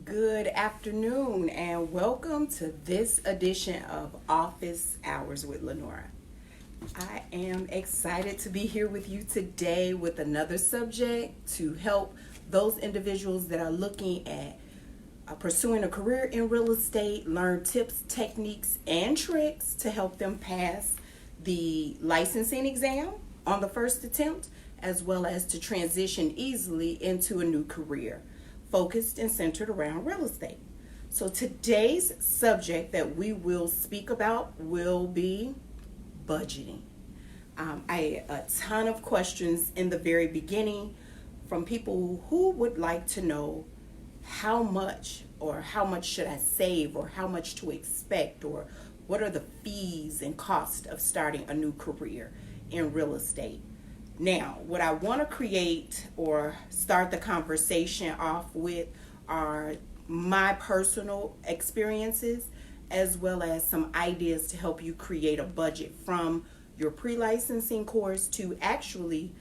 Good afternoon and welcome to this edition of Office Hours with Lanora. I am excited to be here with you today with another subject to help those individuals that are looking at pursuing a career in real estate, learn tips, techniques, and tricks to help them pass the licensing exam on the first attempt, as well as to transition easily into a new career focused and centered around real estate. So today's subject that we will speak about will be budgeting. I had a ton of questions in the very beginning from people who would like to know how much should I save, or how much to expect, or what are the fees and costs of starting a new career in real estate. Now, what I want to create or start the conversation off with are my personal experiences, as well as some ideas to help you create a budget from your pre-licensing course to actually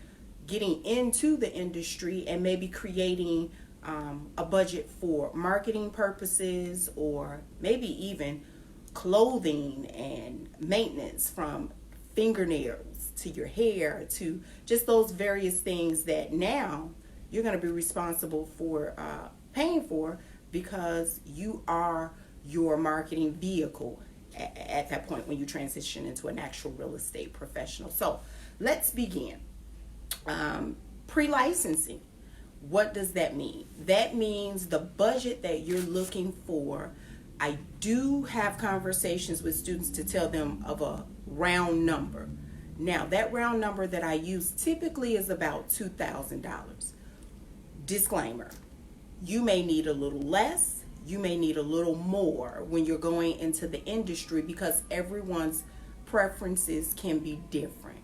getting into the industry and maybe creating a budget for marketing purposes, or maybe even clothing and maintenance, from fingernails to your hair to just those various things that now you're going to be responsible for paying for, because you are your marketing vehicle at that point when you transition into an actual real estate professional. So let's begin. Pre-licensing. What does that mean? That means the budget that you're looking for. I do have conversations with students to tell them of a round number. Now, that round number that I use typically is about $2,000. Disclaimer, you may need a little less, you may need a little more when you're going into the industry, because everyone's preferences can be different.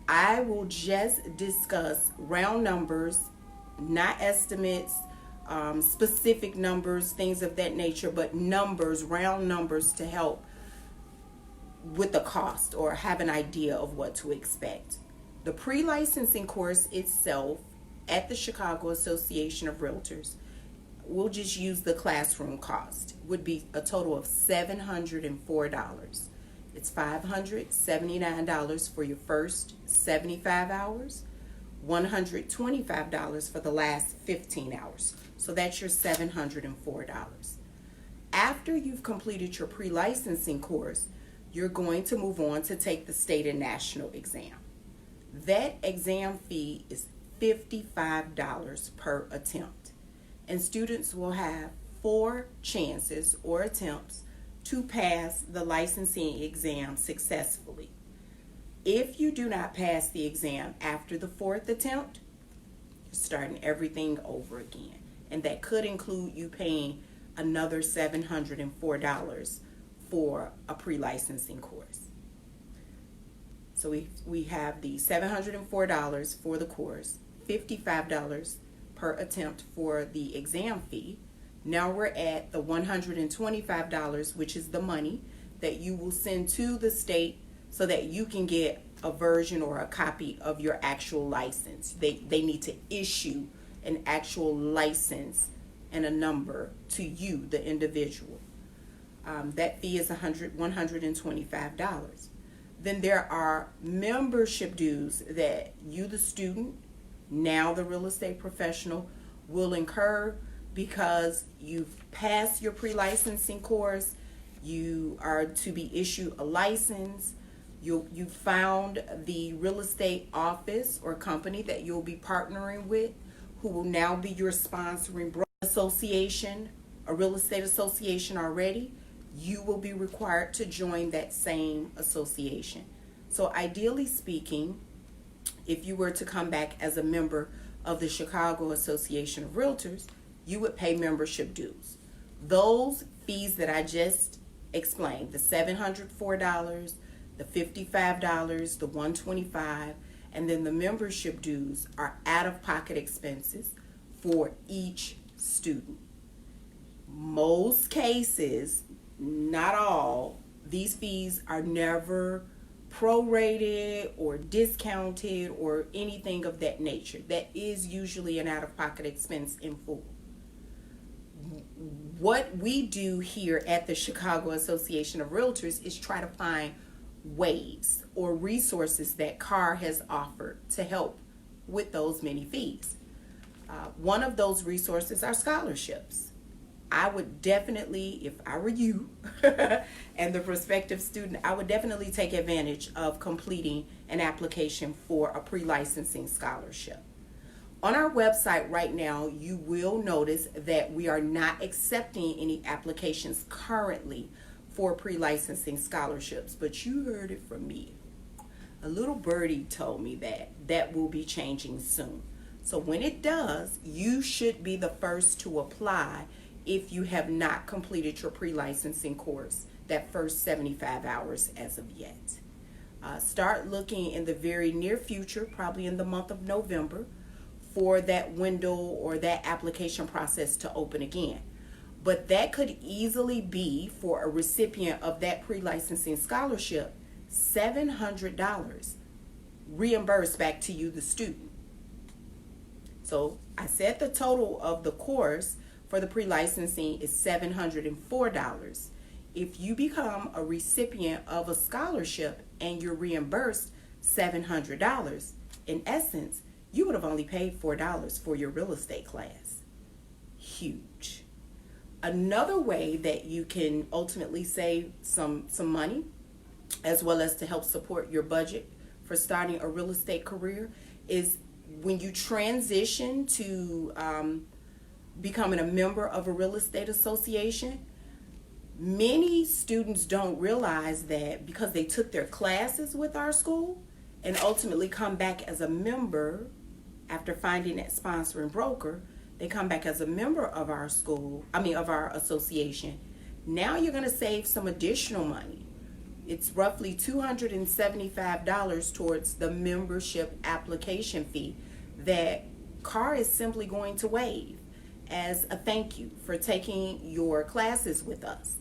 I will just discuss round numbers, not estimates, specific numbers, things of that nature, but numbers, round numbers, to help with the cost or have an idea of what to expect. The pre-licensing course itself at the Chicago Association of Realtors, we'll just use the classroom cost, would be a total of $704. It's $579 for your first 75 hours, $125 for the last 15 hours. So that's your $704. After you've completed your pre-licensing course, you're going to move on to take the state and national exam. That exam fee is $55 per attempt. And students will have 4 chances or attempts to pass the licensing exam successfully. If you do not pass the exam after the 4th attempt, you're starting everything over again. And that could include you paying another $704 for a pre-licensing course. So we have the $704 for the course, $55 per attempt for the exam fee. Now we're at the $125, which is the money that you will send to the state so that you can get a version or a copy of your actual license. They need to issue an actual license and a number to you, the individual. That fee is $125. Then there are membership dues that you, the student, now the real estate professional, will incur because you've passed your pre-licensing course. You are to be issued a license. You found the real estate office or company that you'll be partnering with, who will now be your sponsoring association, a real estate association already. You will be required to join that same association. So ideally speaking, if you were to come back as a member of the Chicago Association of Realtors, you would pay membership dues. Those fees that I just explained, the $704, the $55, the $125, and then the membership dues, are out-of-pocket expenses for each student. Most cases, not all, these fees are never prorated or discounted or anything of that nature. That is usually an out-of-pocket expense in full. what we do here at the Chicago Association of Realtors is try to find ways or resources that CAR has offered to help with those many fees. One of those resources are scholarships. I would definitely, if I were you and the prospective student, I would definitely take advantage of completing an application for a pre-licensing scholarship. On our website right now, you will notice that we are not accepting any applications currently for pre-licensing scholarships, but you heard it from me. A little birdie told me that will be changing soon. So when it does, you should be the first to apply if you have not completed your pre-licensing course, that first 75 hours as of yet. Start looking in the very near future, probably in the month of November, for that window or that application process to open again. But that could easily be, for a recipient of that pre-licensing scholarship, $700 reimbursed back to you, the student. So I said the total of the course for the pre-licensing is $704. If you become a recipient of a scholarship and you're reimbursed $700, in essence, you would have only paid $4 for your real estate class. Huge. Another way that you can ultimately save some money, as well as to help support your budget for starting a real estate career, is when you transition to becoming a member of a real estate association. Many students don't realize that because they took their classes with our school and ultimately come back as a member after finding that sponsoring broker, they come back as a member of our of our association. Now you're going to save some additional money. It's roughly $275 towards the membership application fee that CAR is simply going to waive as a thank you for taking your classes with us.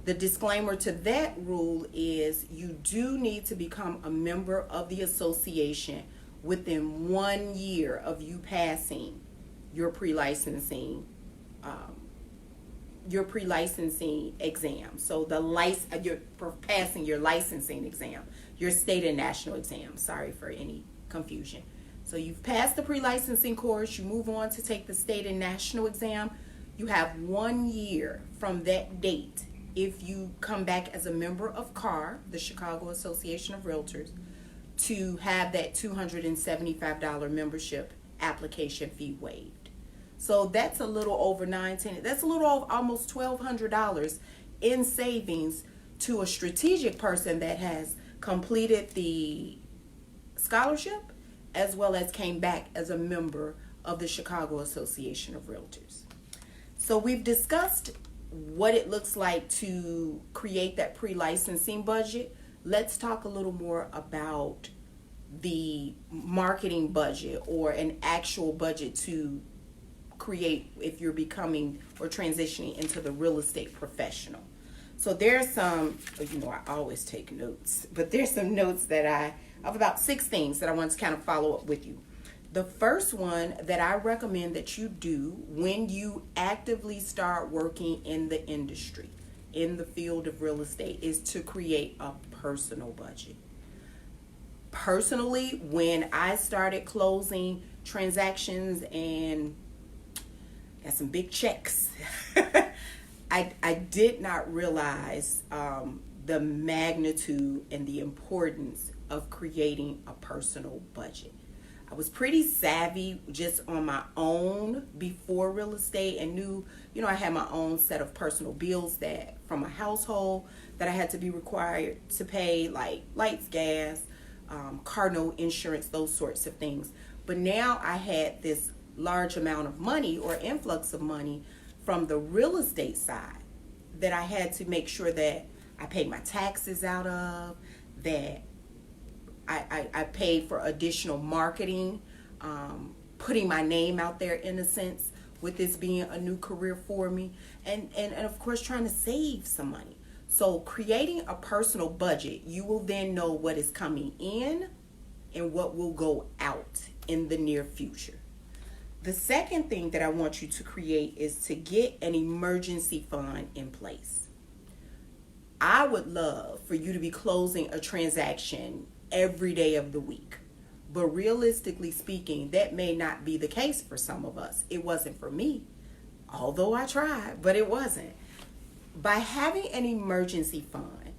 The disclaimer to that rule is you do need to become a member of the association within 1 year of you passing your pre-licensing exam. So you're passing your licensing exam, your state and national exam. Sorry for any confusion. So you've passed the pre-licensing course, you move on to take the state and national exam. You have 1 year from that date, if you come back as a member of CAR, the Chicago Association of Realtors, to have that $275 membership application fee waived. So that's a little over that's a little over almost $1,200 in savings to a strategic person that has completed the scholarship as well as came back as a member of the Chicago Association of Realtors. So we've discussed what it looks like to create that pre-licensing budget. Let's talk a little more about the marketing budget or an actual budget to create if you're becoming or transitioning into the real estate professional. So there's some, I always take notes, but there's some notes of about 6 things that I want to kind of follow up with you. The first one that I recommend that you do when you actively start working in the industry, in the field of real estate, is to create a personal budget. Personally, when I started closing transactions and got some big checks, I did not realize the magnitude and the importance of creating a personal budget. I was pretty savvy just on my own before real estate and knew, I had my own set of personal bills that from a household that I had to be required to pay, like lights, gas, car note, insurance, those sorts of things. But now I had this large amount of money or influx of money from the real estate side that I had to make sure that I paid my taxes out of, that I paid for additional marketing, putting my name out there in a sense with this being a new career for me, and of course trying to save some money. So creating a personal budget, you will then know what is coming in and what will go out in the near future. The second thing that I want you to create is to get an emergency fund in place. I would love for you to be closing a transaction every day of the week. But realistically speaking, that may not be the case for some of us. It wasn't for me, although I tried, but it wasn't. By having an emergency fund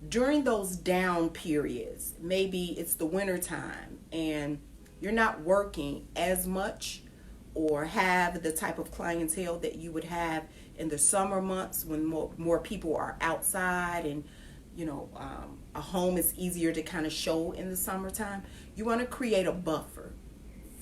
during those down periods, maybe it's the winter time and you're not working as much or have the type of clientele that you would have in the summer months when more people are outside and a home is easier to kind of show in the summertime. You want to create a buffer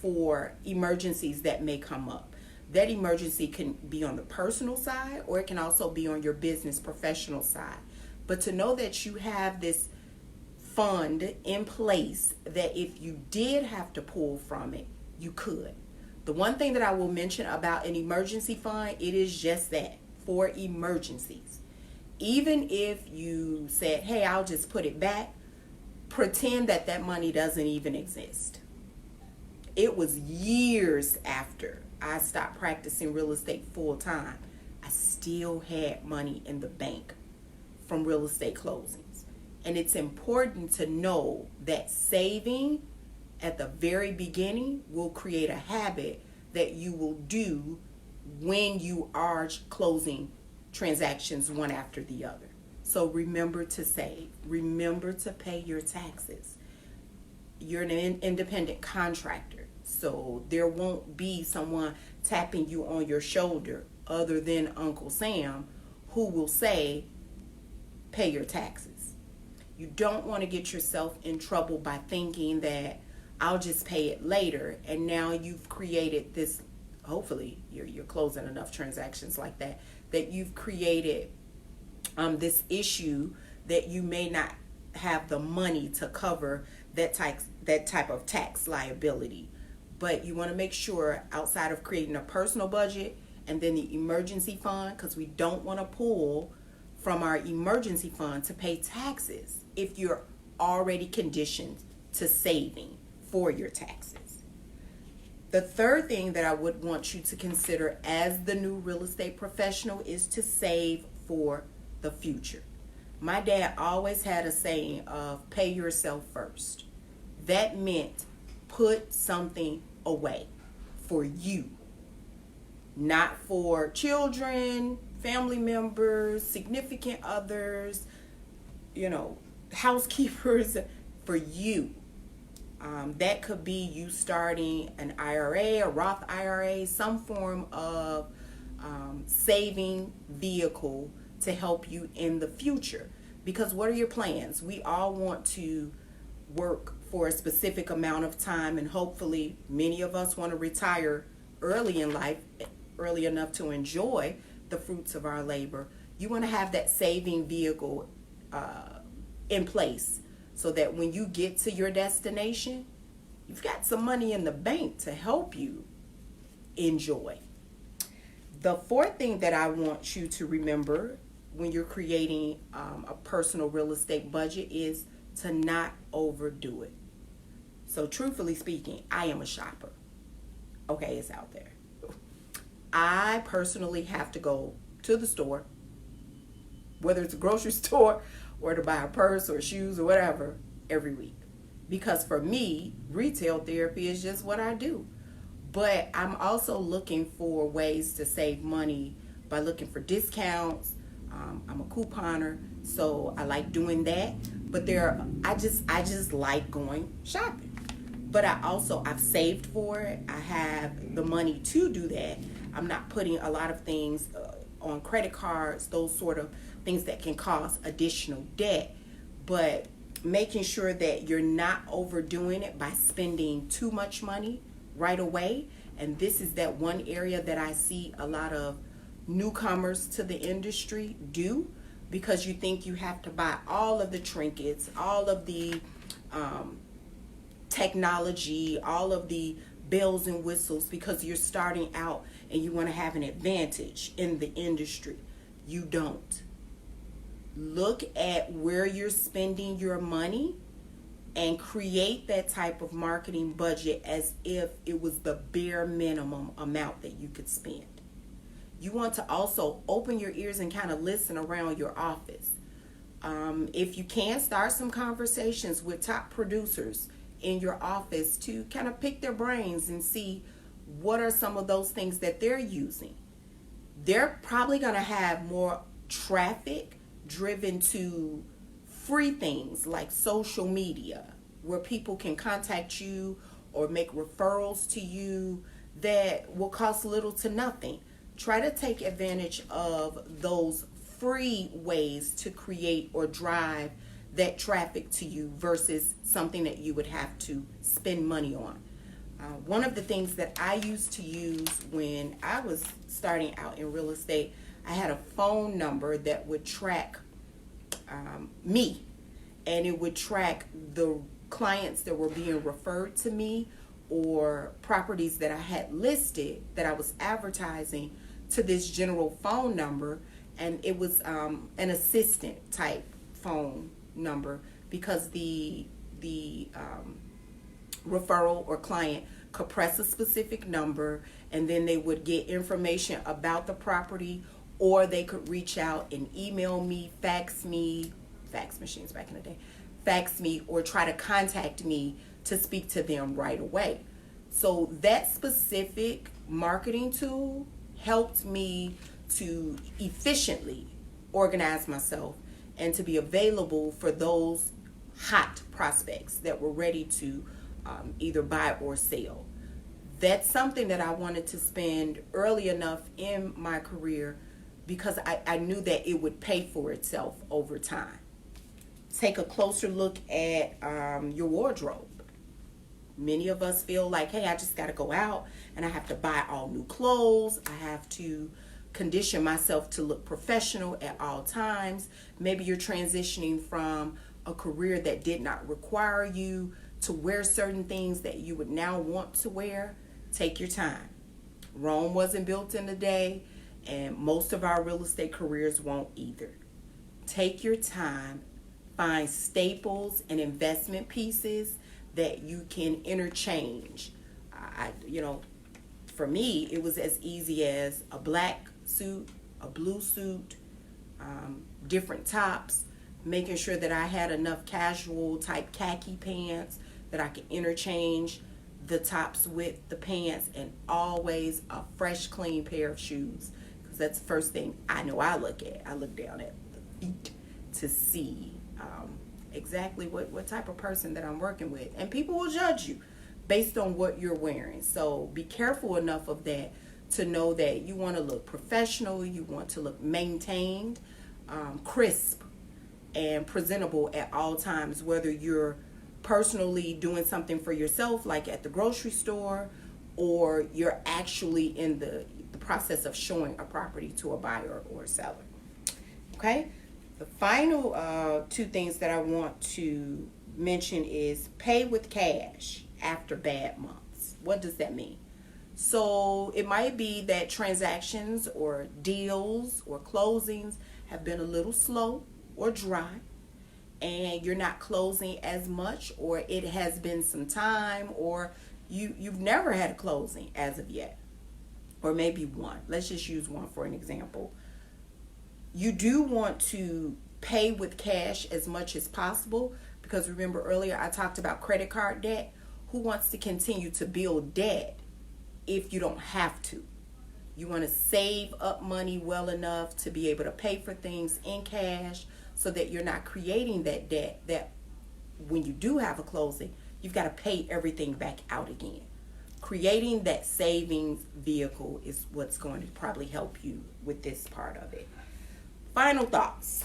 for emergencies that may come up. That emergency can be on the personal side or it can also be on your business professional side. But to know that you have this fund in place that if you did have to pull from it, you could. The one thing that I will mention about an emergency fund, it is just that, for emergencies. Even if you said, hey, I'll just put it back, pretend that that money doesn't even exist. It was years after I stopped practicing real estate full time. I still had money in the bank from real estate closings. And it's important to know that saving at the very beginning will create a habit that you will do when you are closing transactions one after the other. So remember to save. Remember to pay your taxes. You're an independent contractor, so there won't be someone tapping you on your shoulder other than Uncle Sam who will say, pay your taxes. You don't want to get yourself in trouble by thinking that I'll just pay it later, and now you've created this, hopefully you're closing enough transactions like that you've created this issue that you may not have the money to cover that type of tax liability. But you want to make sure, outside of creating a personal budget and then the emergency fund, because we don't want to pull from our emergency fund to pay taxes if you're already conditioned to saving for your taxes. The third thing that I would want you to consider as the new real estate professional is to save for the future. My dad always had a saying of pay yourself first. That meant put something away for you, not for children, family members, significant others, housekeepers, for you. That could be you starting an IRA, a Roth IRA, some form of saving vehicle to help you in the future. Because what are your plans? We all want to work for a specific amount of time, and hopefully many of us want to retire early in life, early enough to enjoy the fruits of our labor. You want to have that saving vehicle in place, so that when you get to your destination, you've got some money in the bank to help you enjoy. The fourth thing that I want you to remember when you're creating a personal real estate budget is to not overdo it. So truthfully speaking, I am a shopper. Okay, it's out there. I personally have to go to the store, whether it's a grocery store or to buy a purse or shoes or whatever, every week. Because for me, retail therapy is just what I do. But I'm also looking for ways to save money by looking for discounts. I'm a couponer, so I like doing that. But I just like going shopping. But I've saved for it. I have the money to do that. I'm not putting a lot of things on credit cards, those sort of things that can cause additional debt. But making sure that you're not overdoing it by spending too much money right away. And this is that one area that I see a lot of newcomers to the industry do, because you think you have to buy all of the trinkets, all of the technology, all of the bells and whistles, because you're starting out and you want to have an advantage in the industry. You don't. Look at where you're spending your money and create that type of marketing budget as if it was the bare minimum amount that you could spend. You want to also open your ears and kind of listen around your office. If you can, start some conversations with top producers in your office to kind of pick their brains and see what are some of those things that they're using. They're probably going to have more traffic driven to free things like social media, where people can contact you or make referrals to you that will cost little to nothing. Try to take advantage of those free ways to create or drive that traffic to you versus something that you would have to spend money on. One of the things that I used to use when I was starting out in real estate, I had a phone number that would track me, and it would track the clients that were being referred to me or properties that I had listed that I was advertising to this general phone number. And it was an assistant type phone number because the referral or client could press a specific number, and then they would get information about the property, or they could reach out and email me, fax machines back in the day, fax me, or try to contact me to speak to them right away. So that specific marketing tool helped me to efficiently organize myself and to be available for those hot prospects that were ready to either buy or sell. That's something that I wanted to spend early enough in my career because I knew that it would pay for itself over time. Take a closer look at your wardrobe. Many of us feel like, hey, I just got to go out and I have to buy all new clothes. I have to condition myself to look professional at all times. Maybe you're transitioning from a career that did not require you to wear certain things that you would now want to wear. Take your time. Rome wasn't built in a day, and most of our real estate careers won't either. Take your time. Find staples and investment pieces that you can interchange. For me, it was as easy as a black suit, a blue suit, different tops, making sure that I had enough casual type khaki pants that I could interchange the tops with the pants, and always a fresh, clean pair of shoes, because that's the first thing I know I look at. I look down at the feet to see exactly what type of person that I'm working with, and people will judge you based on what you're wearing. So be careful enough of that to know that you want to look professional, you want to look maintained, crisp, and presentable at all times, whether you're personally doing something for yourself, like at the grocery store, or you're actually in the process of showing a property to a buyer or a seller. Okay? The final two things that I want to mention is pay with cash after bad months. What does that mean? So it might be that transactions or deals or closings have been a little slow or dry, and you're not closing as much, or it has been some time, or you've never had a closing as of yet, or maybe one. Let's just use one for an example. You do want to pay with cash as much as possible, because remember earlier I talked about credit card debt. Who wants to continue to build debt if you don't have to? You want to save up money well enough to be able to pay for things in cash, so that you're not creating that debt that when you do have a closing, you've got to pay everything back out again. Creating that savings vehicle is what's going to probably help you with this part of it. Final thoughts.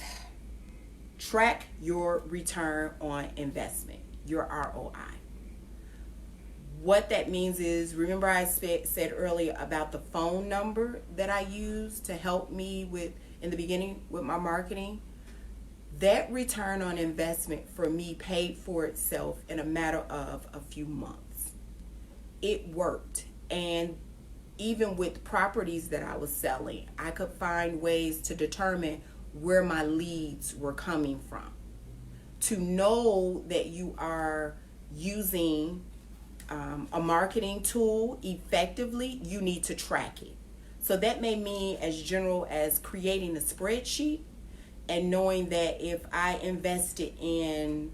Track your return on investment, your ROI. What that means is, remember I said earlier about the phone number that I used to help me with in the beginning with my marketing? That return on investment for me paid for itself in a matter of a few months. It worked. And even with properties that I was selling, I could find ways to determine where my leads were coming from. To know that you are using a marketing tool effectively, you need to track it. So that may mean as general as creating a spreadsheet and knowing that if I invested in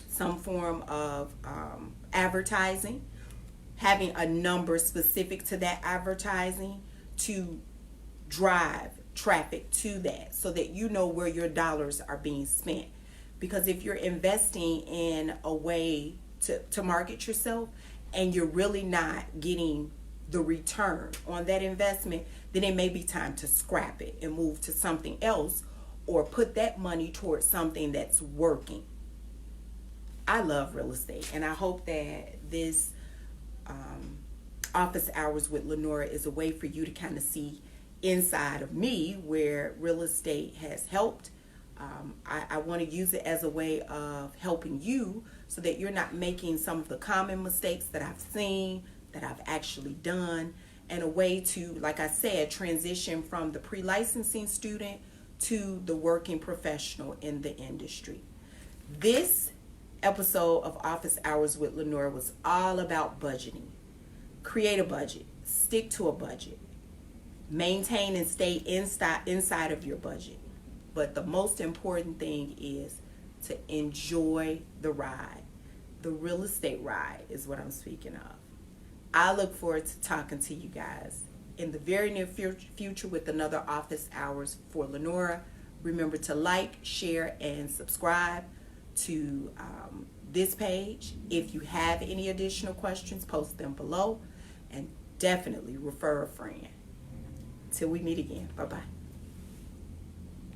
some form of advertising, having a number specific to that advertising to drive traffic to that, so that you know where your dollars are being spent. Because if you're investing in a way to market yourself and you're really not getting the return on that investment, then it may be time to scrap it and move to something else, or put that money towards something that's working. I love real estate, and I hope that this office hours with Lanora is a way for you to kind of see inside of me where real estate has helped. I want to use it as a way of helping you so that you're not making some of the common mistakes that I've seen, that I've actually done, and a way to, like I said, transition from the pre-licensing student to the working professional in the industry. This episode of Office Hours with Lanora was all about budgeting. Create a budget, stick to a budget, maintain and stay inside of your budget. But the most important thing is to enjoy the ride. The real estate ride is what I'm speaking of. I look forward to talking to you guys in the very near future with another Office Hours for Lanora. Remember to like, share, and subscribe to this page. If you have any additional questions, post them below, and definitely refer a friend. Till we meet again. Bye-bye.